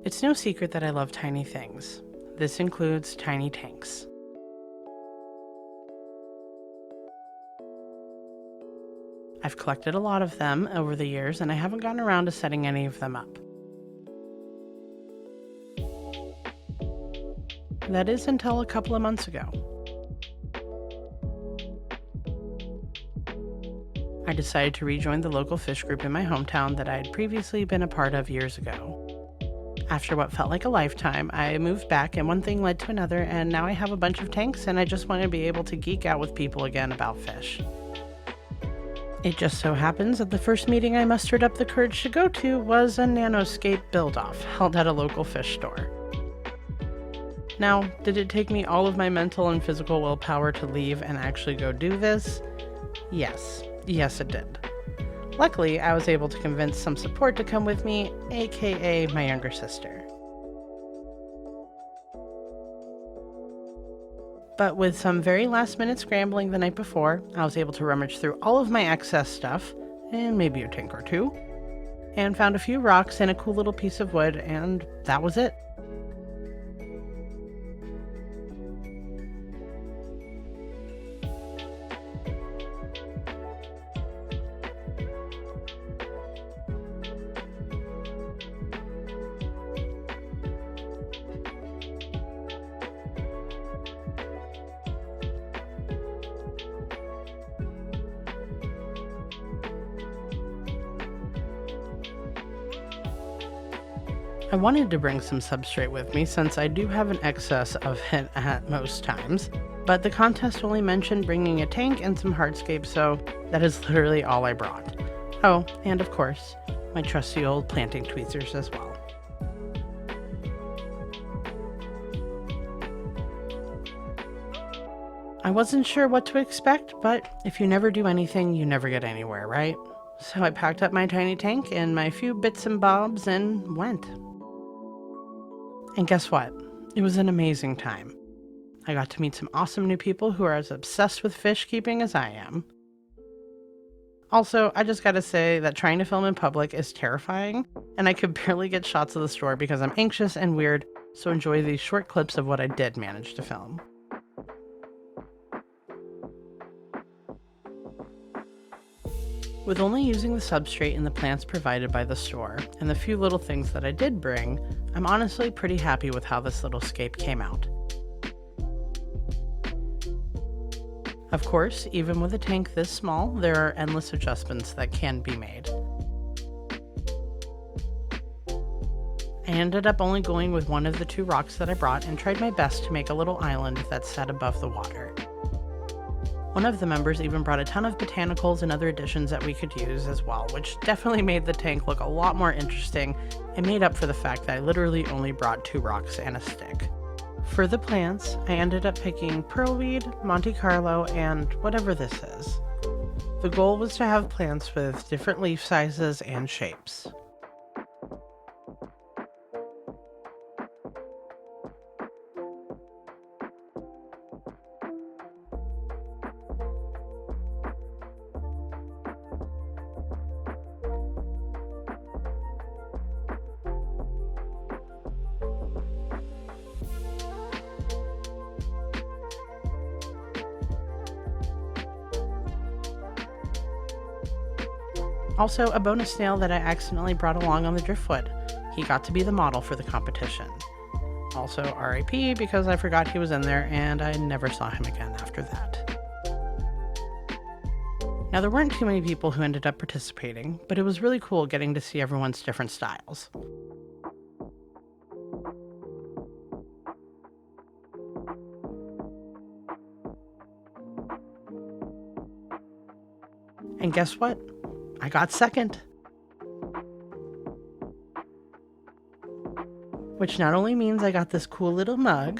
It's no secret that I love tiny things. This includes tiny tanks. I've collected a lot of them over the years, and I haven't gotten around to setting any of them up. That is until a couple of months ago. I decided to rejoin the local fish group in my hometown that I had previously been a part of years ago. After what felt like a lifetime, I moved back and one thing led to another, and now I have a bunch of tanks and I just want to be able to geek out with people again about fish. It just so happens that the first meeting I mustered up the courage to go to was a Nanoscape build-off held at a local fish store. Now, did it take me all of my mental and physical willpower to leave and actually go do this? Yes it did. Luckily, I was able to convince some support to come with me, aka my younger sister. But with some very last-minute scrambling the night before, I was able to rummage through all of my excess stuff, and maybe a tank or two, and found a few rocks and a cool little piece of wood, and that was it. I wanted to bring some substrate with me since I do have an excess of it at most times, but the contest only mentioned bringing a tank and some hardscape, so that is literally all I brought. Oh, and of course, my trusty old planting tweezers as well. I wasn't sure what to expect, but if you never do anything, you never get anywhere, right? So I packed up my tiny tank and my few bits and bobs and went. And guess what? It was an amazing time. I got to meet some awesome new people who are as obsessed with fish keeping as I am. Also, I just gotta say that trying to film in public is terrifying, and I could barely get shots of the store because I'm anxious and weird, so enjoy these short clips of what I did manage to film. With only using the substrate and the plants provided by the store, and the few little things that I did bring, I'm honestly pretty happy with how this little scape came out. Of course, even with a tank this small, there are endless adjustments that can be made. I ended up only going with one of the two rocks that I brought and tried my best to make a little island that sat above the water. One of the members even brought a ton of botanicals and other additions that we could use as well, which definitely made the tank look a lot more interesting and made up for the fact that I literally only brought 2 rocks and a stick. For the plants, I ended up picking pearlweed, Monte Carlo, and whatever this is. The goal was to have plants with different leaf sizes and shapes. Also, a bonus snail that I accidentally brought along on the driftwood. He got to be the model for the competition. Also, RIP because I forgot he was in there and I never saw him again after that. Now, there weren't too many people who ended up participating, but it was really cool getting to see everyone's different styles. And guess what? I got second. Which not only means I got this cool little mug,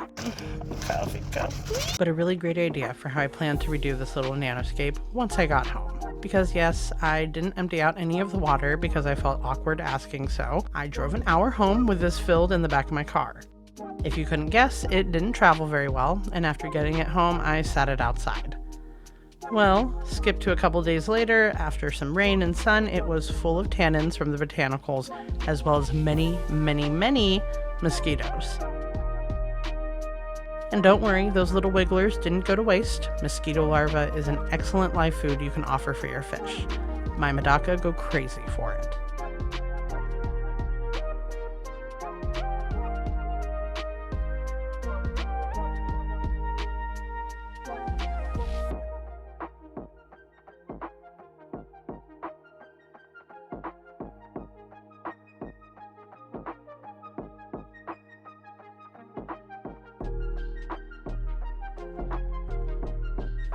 coffee cup, but a really great idea for how I plan to redo this little nanoscape once I got home. Because yes, I didn't empty out any of the water because I felt awkward asking so. I drove an hour home with this filled in the back of my car. If you couldn't guess, it didn't travel very well, and after getting it home, I sat it outside. Well, skip to a couple days later, after some rain and sun, it was full of tannins from the botanicals, as well as many, many, many mosquitoes. And don't worry, those little wigglers didn't go to waste. Mosquito larvae is an excellent live food you can offer for your fish. My Medaka go crazy for it.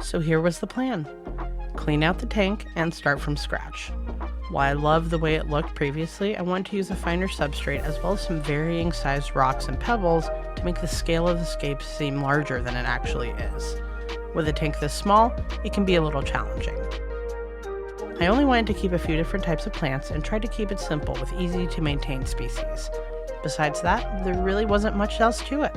So here was the plan. Clean out the tank and start from scratch. While I loved the way it looked previously, I wanted to use a finer substrate as well as some varying sized rocks and pebbles to make the scale of the scape seem larger than it actually is. With a tank this small, it can be a little challenging. I only wanted to keep a few different types of plants and tried to keep it simple with easy to maintain species. Besides that, there really wasn't much else to it.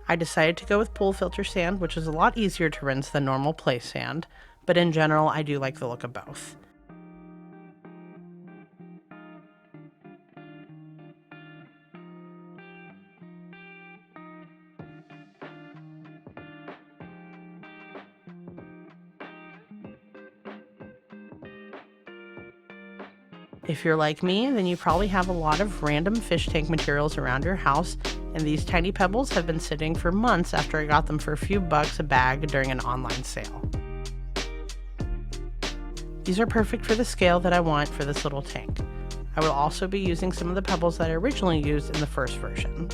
I decided to go with pool filter sand, which is a lot easier to rinse than normal play sand, but in general, I do like the look of both. If you're like me, then you probably have a lot of random fish tank materials around your house, and these tiny pebbles have been sitting for months after I got them for a few bucks a bag during an online sale. These are perfect for the scale that I want for this little tank. I will also be using some of the pebbles that I originally used in the first version.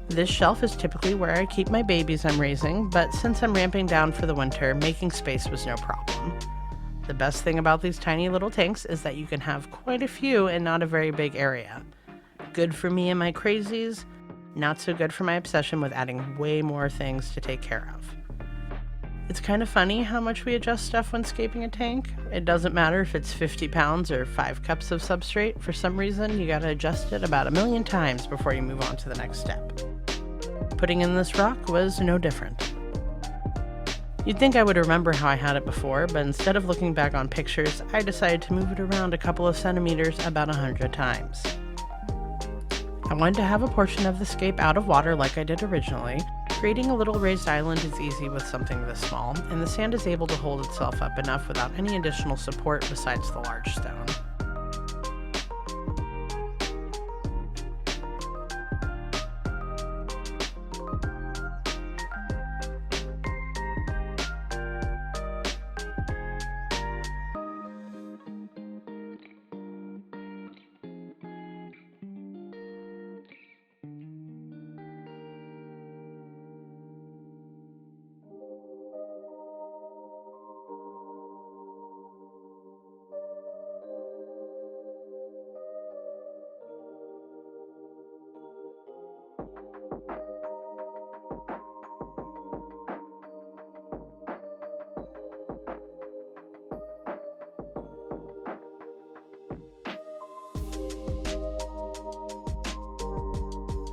This shelf is typically where I keep my babies I'm raising, but since I'm ramping down for the winter, making space was no problem. The best thing about these tiny little tanks is that you can have quite a few in not a very big area. Good for me and my crazies, not so good for my obsession with adding way more things to take care of. It's kind of funny how much we adjust stuff when scaping a tank. It doesn't matter if it's 50 pounds or 5 cups of substrate. For some reason, you gotta adjust it about 1,000,000 times before you move on to the next step. Putting in this rock was no different. You'd think I would remember how I had it before, but instead of looking back on pictures, I decided to move it around a couple of centimeters about 100 times. I wanted to have a portion of the scape out of water like I did originally. Creating a little raised island is easy with something this small, and the sand is able to hold itself up enough without any additional support besides the large stone.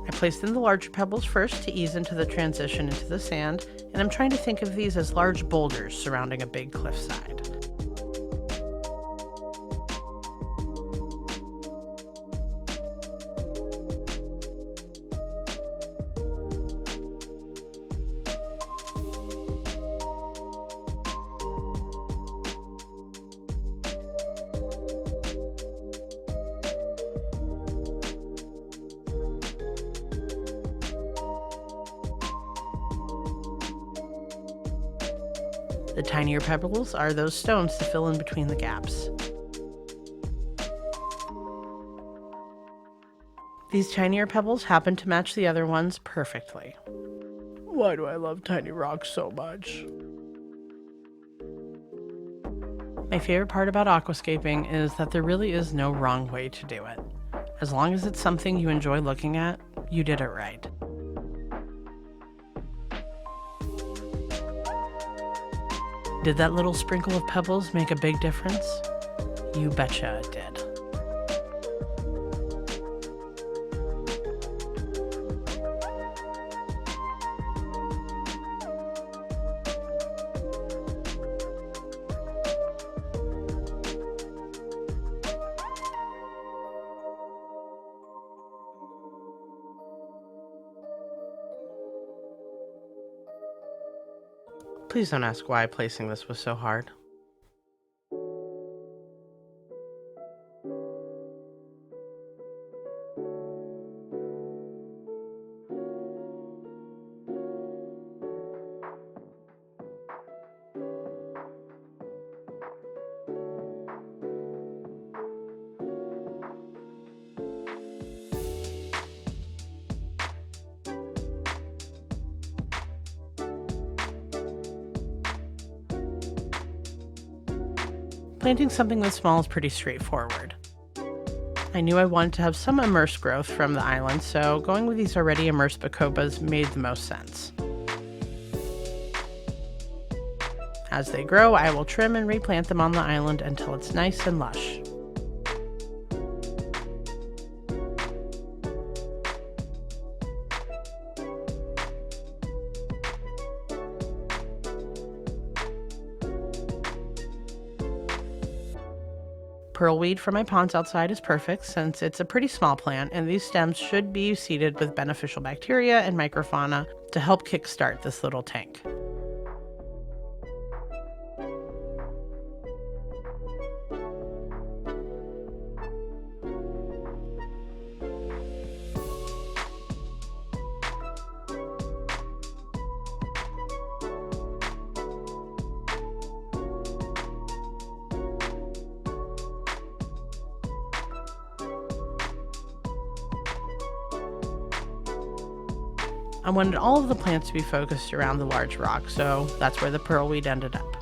I placed in the larger pebbles first to ease into the transition into the sand, and I'm trying to think of these as large boulders surrounding a big cliffside. The tinier pebbles are those stones to fill in between the gaps. These tinier pebbles happen to match the other ones perfectly. Why do I love tiny rocks so much? My favorite part about aquascaping is that there really is no wrong way to do it. As long as it's something you enjoy looking at, you did it right. Did that little sprinkle of pebbles make a big difference? You betcha it did. Please don't ask why placing this was so hard. Planting something this small is pretty straightforward. I knew I wanted to have some immersed growth from the island, so going with these already immersed bacobas made the most sense. As they grow, I will trim and replant them on the island until it's nice and lush. Pearlweed for my ponds outside is perfect since it's a pretty small plant and these stems should be seeded with beneficial bacteria and microfauna to help kickstart this little tank. I wanted all of the plants to be focused around the large rock, so that's where the pearlweed ended up.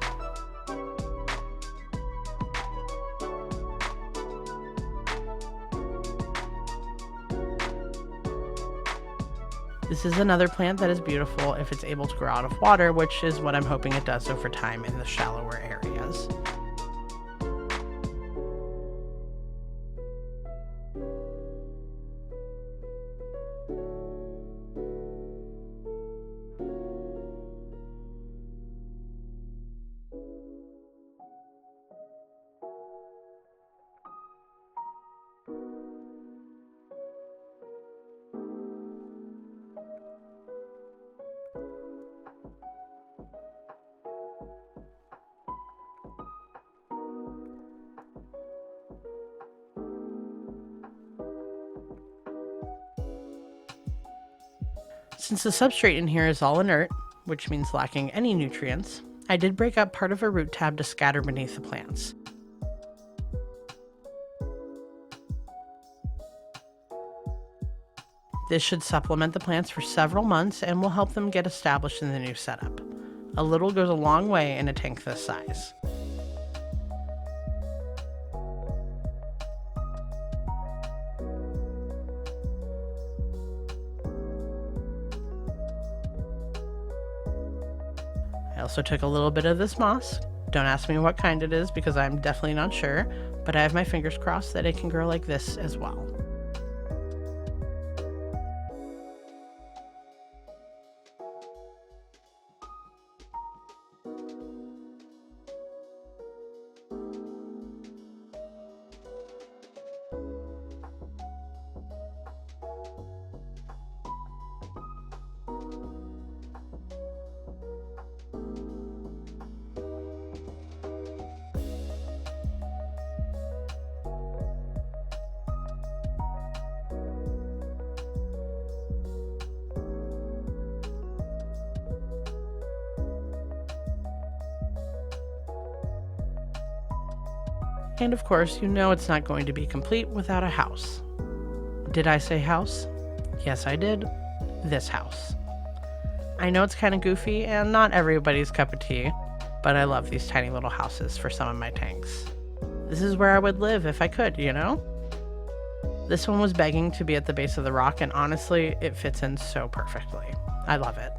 This is another plant that is beautiful if it's able to grow out of water, which is what I'm hoping it does over time in the shallower areas. Since the substrate in here is all inert, which means lacking any nutrients, I did break up part of a root tab to scatter beneath the plants. This should supplement the plants for several months and will help them get established in the new setup. A little goes a long way in a tank this size. I also took a little bit of this moss. Don't ask me what kind it is because I'm definitely not sure, but I have my fingers crossed that it can grow like this as well. And of course, you know it's not going to be complete without a house. Did I say house? Yes, I did. This house. I know it's kind of goofy and not everybody's cup of tea, but I love these tiny little houses for some of my tanks. This is where I would live if I could, you know? This one was begging to be at the base of the rock, and honestly, it fits in so perfectly. I love it.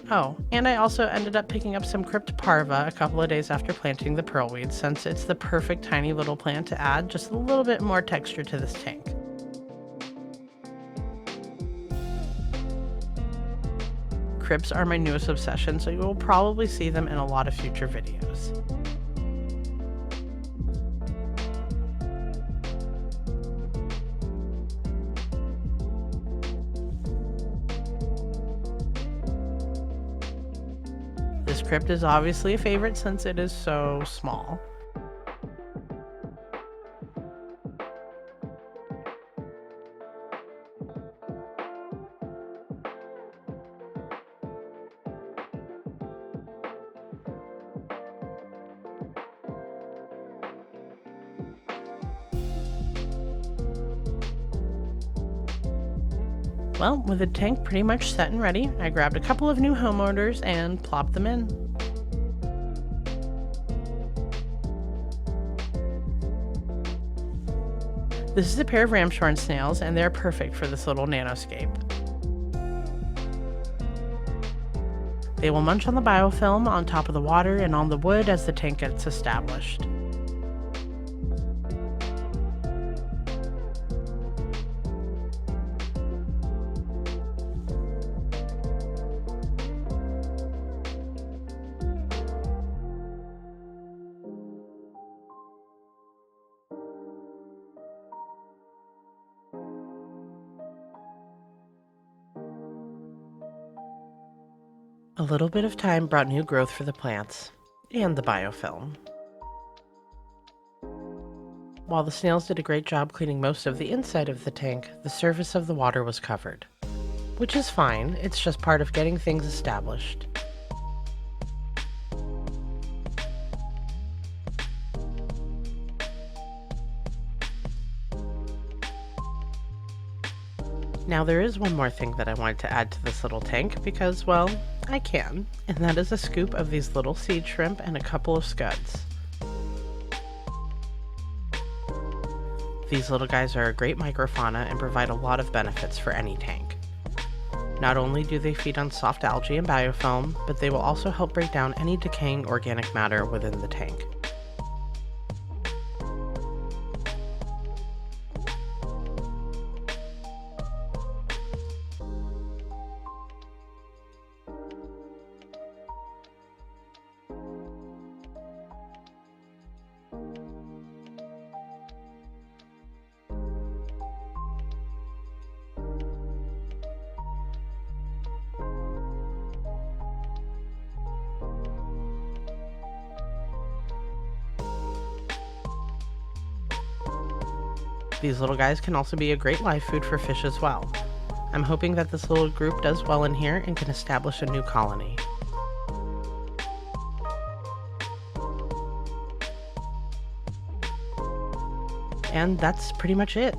Oh, and I also ended up picking up some crypt parva a couple of days after planting the pearlweed, since it's the perfect tiny little plant to add just a little bit more texture to this tank. Crypts are my newest obsession, so you will probably see them in a lot of future videos. This crypt is obviously a favorite since it is so small. Well, with the tank pretty much set and ready, I grabbed a couple of new homeowners and plopped them in. This is a pair of ramshorn snails, and they're perfect for this little nanoscape. They will munch on the biofilm on top of the water and on the wood as the tank gets established. A little bit of time brought new growth for the plants and the biofilm. While the snails did a great job cleaning most of the inside of the tank, the surface of the water was covered. Which is fine, it's just part of getting things established. Now there is one more thing that I wanted to add to this little tank because, well, I can, and that is a scoop of these little seed shrimp and a couple of scuds. These little guys are a great microfauna and provide a lot of benefits for any tank. Not only do they feed on soft algae and biofilm, but they will also help break down any decaying organic matter within the tank. These little guys can also be a great live food for fish as well. I'm hoping that this little group does well in here and can establish a new colony. And that's pretty much it.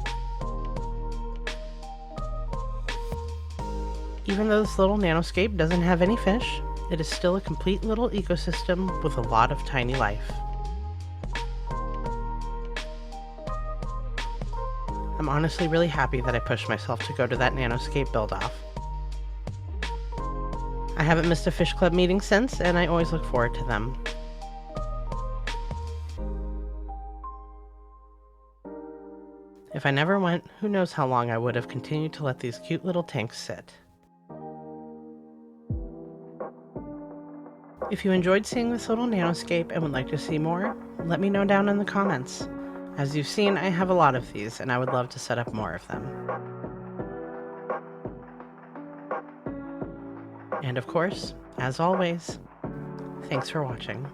Even though this little nanoscape doesn't have any fish, it is still a complete little ecosystem with a lot of tiny life. I'm honestly really happy that I pushed myself to go to that Nanoscape build-off. I haven't missed a fish club meeting since, and I always look forward to them. If I never went, who knows how long I would have continued to let these cute little tanks sit. If you enjoyed seeing this little Nanoscape and would like to see more, let me know down in the comments. As you've seen, I have a lot of these, and I would love to set up more of them. And of course, as always, thanks for watching.